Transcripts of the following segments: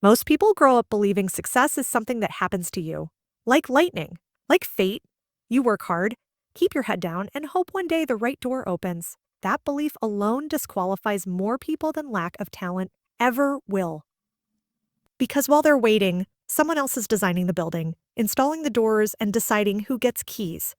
Most people grow up believing success is something that happens to you, like lightning, like fate. You work hard, keep your head down, and hope one day the right door opens. That belief alone disqualifies more people than lack of talent ever will. Because while they're waiting, someone else is designing the building, installing the doors, and deciding who gets keys.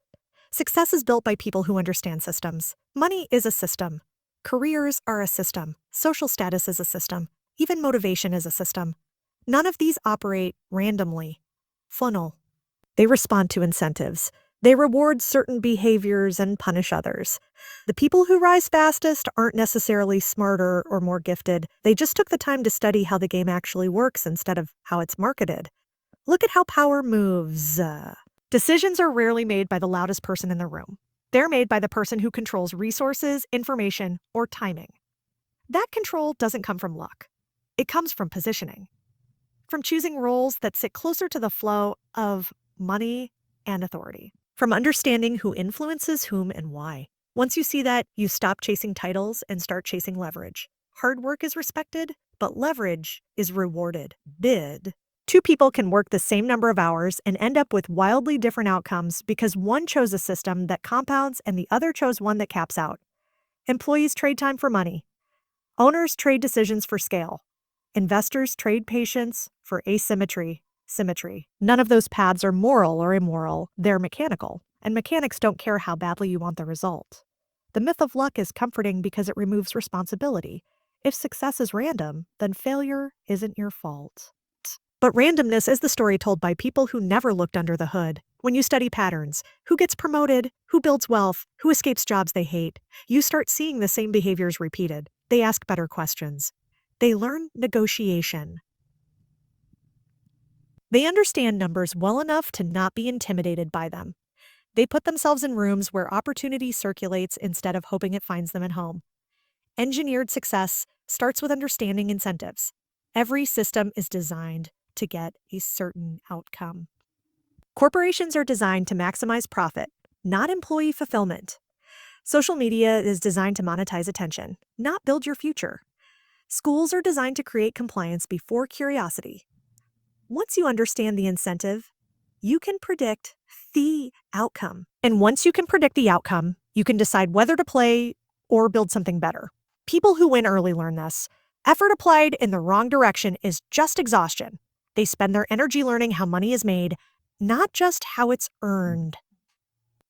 Success is built by people who understand systems. Money is a system. Careers are a system. Social status is a system. Even motivation is a system. None of these operate randomly. Funnel. They respond to incentives. They reward certain behaviors and punish others. The people who rise fastest aren't necessarily smarter or more gifted. They just took the time to study how the game actually works instead of how it's marketed. Look at how power moves. Decisions are rarely made by the loudest person in the room. They're made by the person who controls resources, information, or timing. That control doesn't come from luck. It comes from positioning. From choosing roles that sit closer to the flow of money and authority. From understanding who influences whom and why. Once you see that, you stop chasing titles and start chasing leverage. Hard work is respected, but leverage is rewarded. Bid. Two people can work the same number of hours and end up with wildly different outcomes because one chose a system that compounds and the other chose one that caps out. Employees trade time for money. Owners trade decisions for scale. Investors trade patience for asymmetry. Symmetry. None of those paths are moral or immoral, they're mechanical, and mechanics don't care how badly you want the result. The myth of luck is comforting because it removes responsibility. If success is random, then failure isn't your fault. But randomness is the story told by people who never looked under the hood. When you study patterns, who gets promoted, who builds wealth, who escapes jobs they hate, you start seeing the same behaviors repeated. They ask better questions. They learn negotiation. They understand numbers well enough to not be intimidated by them. They put themselves in rooms where opportunity circulates instead of hoping it finds them at home. Engineered success starts with understanding incentives. Every system is designed to get a certain outcome. Corporations are designed to maximize profit, not employee fulfillment. Social media is designed to monetize attention, not build your future. Schools are designed to create compliance before curiosity. Once you understand the incentive, you can predict the outcome. And once you can predict the outcome, you can decide whether to play or build something better. People who win early learn this. Effort applied in the wrong direction is just exhaustion. They spend their energy learning how money is made, not just how it's earned.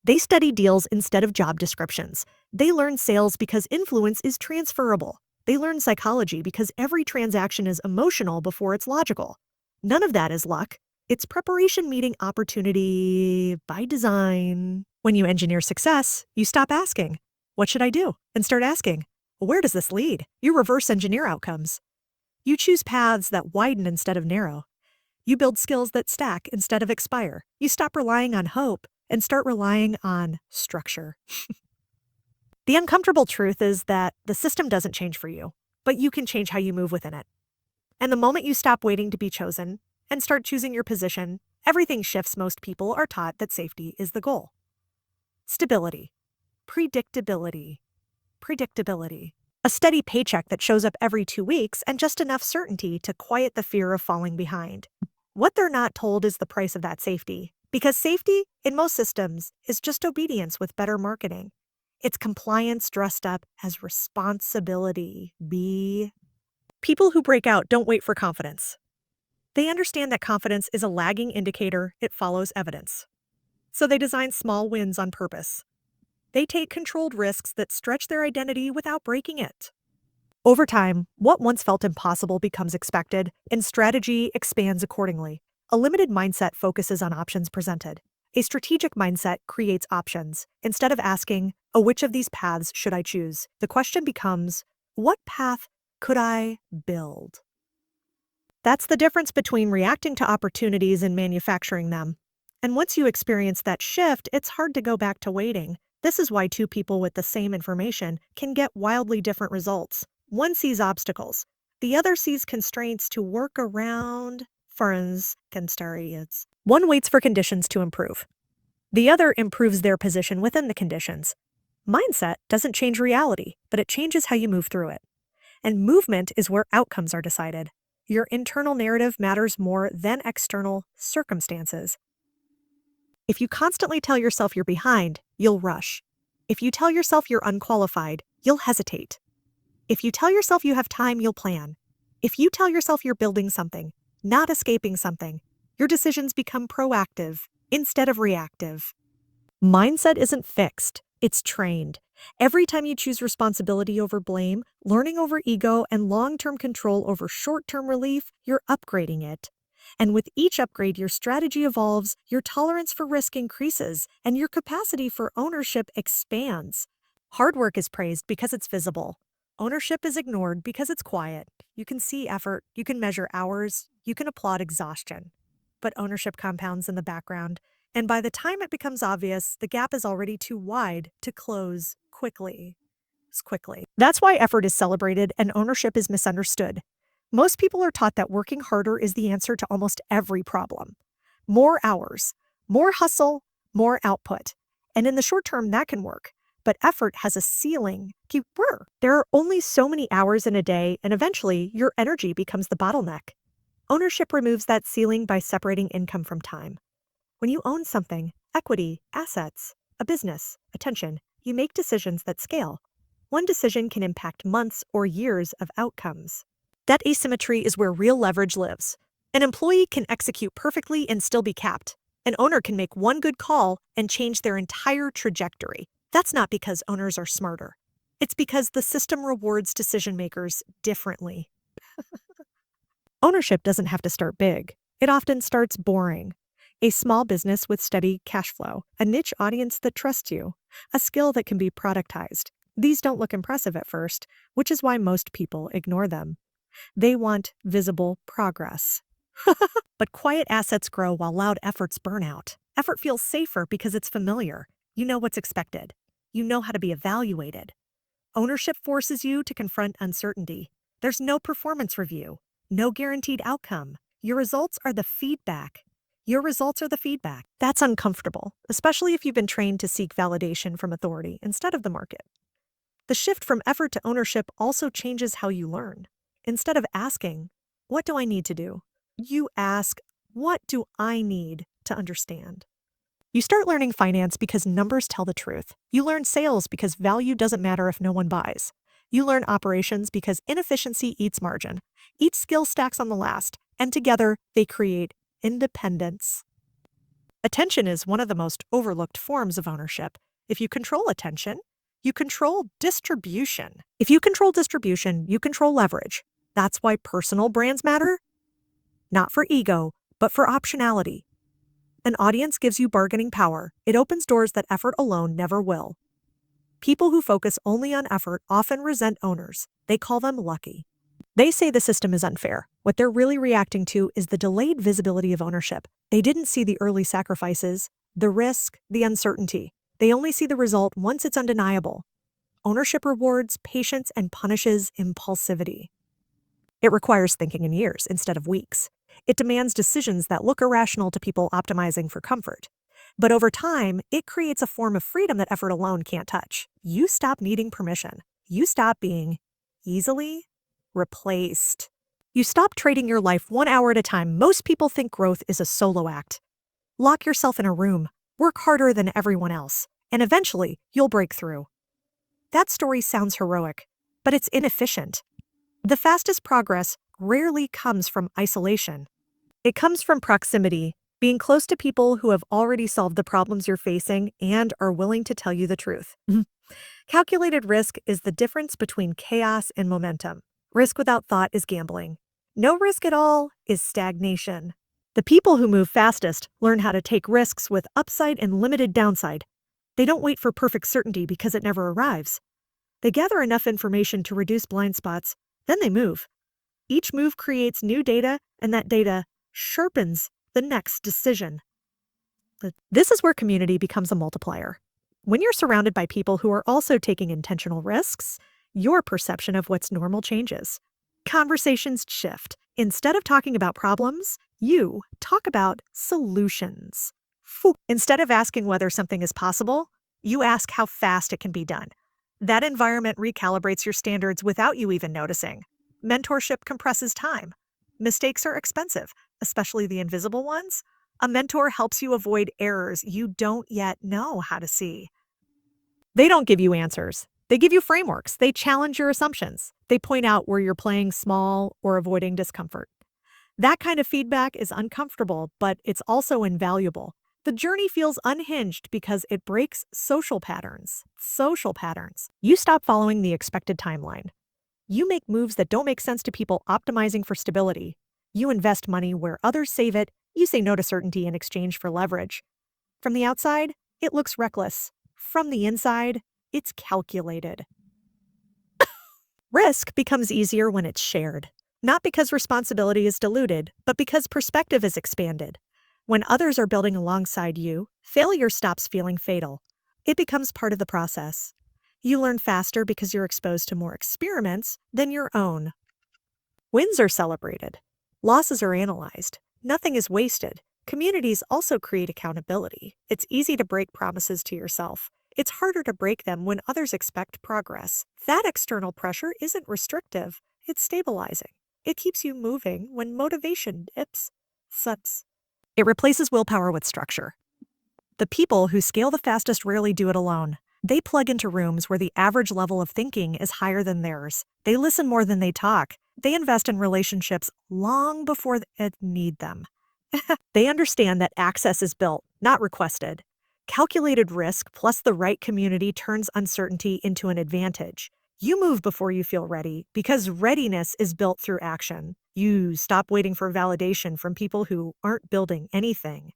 They study deals instead of job descriptions. They learn sales because influence is transferable. They learn psychology because every transaction is emotional before it's logical. None of that is luck. It's preparation meeting opportunity by design. When you engineer success, you stop asking, "What should I do?" and start asking, "Where does this lead?" You reverse engineer outcomes. You choose paths that widen instead of narrow. You build skills that stack instead of expire. You stop relying on hope and start relying on structure. The uncomfortable truth is that the system doesn't change for you, but you can change how you move within it. And the moment you stop waiting to be chosen and start choosing your position, everything shifts. Most people are taught that safety is the goal. Stability. Predictability. Predictability. A steady paycheck that shows up every 2 weeks and just enough certainty to quiet the fear of falling behind. What they're not told is the price of that safety. Because safety, in most systems, is just obedience with better marketing. It's compliance dressed up as responsibility. People who break out don't wait for confidence. They understand that confidence is a lagging indicator, it follows evidence. So they design small wins on purpose. They take controlled risks that stretch their identity without breaking it. Over time, what once felt impossible becomes expected, and strategy expands accordingly. A limited mindset focuses on options presented. A strategic mindset creates options. Instead of asking, "Oh, which of these paths should I choose?" the question becomes, "What path could I build?" That's the difference between reacting to opportunities and manufacturing them. And once you experience that shift, it's hard to go back to waiting. This is why two people with the same information can get wildly different results. One sees obstacles. The other sees constraints to work around. One waits for conditions to improve. The other improves their position within the conditions. Mindset doesn't change reality, but it changes how you move through it. And movement is where outcomes are decided. Your internal narrative matters more than external circumstances. If you constantly tell yourself you're behind, you'll rush. If you tell yourself you're unqualified, you'll hesitate. If you tell yourself you have time, you'll plan. If you tell yourself you're building something, not escaping something, your decisions become proactive instead of reactive. Mindset isn't fixed, it's trained. Every time you choose responsibility over blame, learning over ego, and long-term control over short-term relief, you're upgrading it. And with each upgrade, your strategy evolves, your tolerance for risk increases, and your capacity for ownership expands. Hard work is praised because it's visible. Ownership is ignored because it's quiet. You can see effort, you can measure hours, you can applaud exhaustion. But ownership compounds in the background, and by the time it becomes obvious, the gap is already too wide to close quickly. That's why effort is celebrated and ownership is misunderstood. Most people are taught that working harder is the answer to almost every problem. More hours, more hustle, more output. And in the short term, that can work. But effort has a ceiling. There are only so many hours in a day, and eventually, your energy becomes the bottleneck. Ownership removes that ceiling by separating income from time. When you own something, equity, assets, a business, attention, you make decisions that scale. One decision can impact months or years of outcomes. That asymmetry is where real leverage lives. An employee can execute perfectly and still be capped. An owner can make one good call and change their entire trajectory. That's not because owners are smarter. It's because the system rewards decision makers differently. Ownership doesn't have to start big. It often starts boring. A small business with steady cash flow, a niche audience that trusts you, a skill that can be productized. These don't look impressive at first, which is why most people ignore them. They want visible progress. But quiet assets grow while loud efforts burn out. Effort feels safer because it's familiar. You know what's expected. You know how to be evaluated. Ownership forces you to confront uncertainty. There's no performance review, no guaranteed outcome. Your results are the feedback. That's uncomfortable, especially if you've been trained to seek validation from authority instead of the market. The shift from effort to ownership also changes how you learn. Instead of asking, "What do I need to do?" you ask, "What do I need to understand?" You start learning finance because numbers tell the truth. You learn sales because value doesn't matter if no one buys. You learn operations because inefficiency eats margin. Each skill stacks on the last, and together they create independence. Attention is one of the most overlooked forms of ownership. If you control attention, you control distribution. If you control distribution, you control leverage. That's why personal brands matter. Not for ego, but for optionality. An audience gives you bargaining power. It opens doors that effort alone never will. People who focus only on effort often resent owners. They call them lucky. They say the system is unfair. What they're really reacting to is the delayed visibility of ownership. They didn't see the early sacrifices, the risk, the uncertainty. They only see the result once it's undeniable. Ownership rewards patience and punishes impulsivity. It requires thinking in years instead of weeks. It demands decisions that look irrational to people optimizing for comfort. But over time, it creates a form of freedom that effort alone can't touch. You stop needing permission. You stop being easily replaced. You stop trading your life 1 hour at a time. Most people think growth is a solo act. Lock yourself in a room. Work harder than everyone else. And eventually, you'll break through. That story sounds heroic, but it's inefficient. The fastest progress rarely comes from isolation. It comes from proximity, being close to people who have already solved the problems you're facing and are willing to tell you the truth. Calculated risk is the difference between chaos and momentum. Risk without thought is gambling. No risk at all is stagnation. The people who move fastest learn how to take risks with upside and limited downside. They don't wait for perfect certainty because it never arrives. They gather enough information to reduce blind spots, then they move. Each move creates new data, and that data sharpens the next decision. This is where community becomes a multiplier. When you're surrounded by people who are also taking intentional risks, your perception of what's normal changes. Conversations shift. Instead of talking about problems, you talk about solutions. Instead of asking whether something is possible, you ask how fast it can be done. That environment recalibrates your standards without you even noticing. Mentorship compresses time. Mistakes are expensive, especially the invisible ones. A mentor helps you avoid errors you don't yet know how to see. They don't give you answers. They give you frameworks. They challenge your assumptions. They point out where you're playing small or avoiding discomfort. That kind of feedback is uncomfortable, but it's also invaluable. The journey feels unhinged because it breaks social patterns. Social patterns. You stop following the expected timeline. You make moves that don't make sense to people optimizing for stability. You invest money where others save it. You say no to certainty in exchange for leverage. From the outside, it looks reckless. From the inside, it's calculated. Risk becomes easier when it's shared. Not because responsibility is diluted, but because perspective is expanded. When others are building alongside you, failure stops feeling fatal. It becomes part of the process. You learn faster because you're exposed to more experiments than your own. Wins are celebrated. Losses are analyzed. Nothing is wasted. Communities also create accountability. It's easy to break promises to yourself. It's harder to break them when others expect progress. That external pressure isn't restrictive. It's stabilizing. It keeps you moving when motivation dips. Sups. It replaces willpower with structure. The people who scale the fastest rarely do it alone. They plug into rooms where the average level of thinking is higher than theirs. They listen more than they talk. They invest in relationships long before they need them. They understand that access is built, not requested. Calculated risk plus the right community turns uncertainty into an advantage. You move before you feel ready because readiness is built through action. You stop waiting for validation from people who aren't building anything.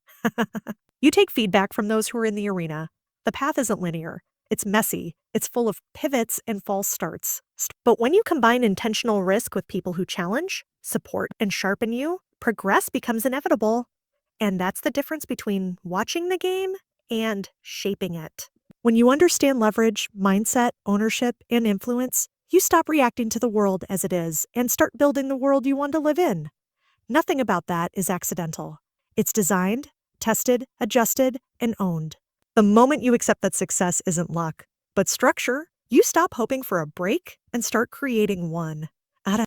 You take feedback from those who are in the arena. The path isn't linear. It's messy. It's full of pivots and false starts. But when you combine intentional risk with people who challenge, support, and sharpen you, progress becomes inevitable. And that's the difference between watching the game and shaping it. When you understand leverage, mindset, ownership, and influence, you stop reacting to the world as it is and start building the world you want to live in. Nothing about that is accidental. It's designed, tested, adjusted, and owned. The moment you accept that success isn't luck, but structure, you stop hoping for a break and start creating one.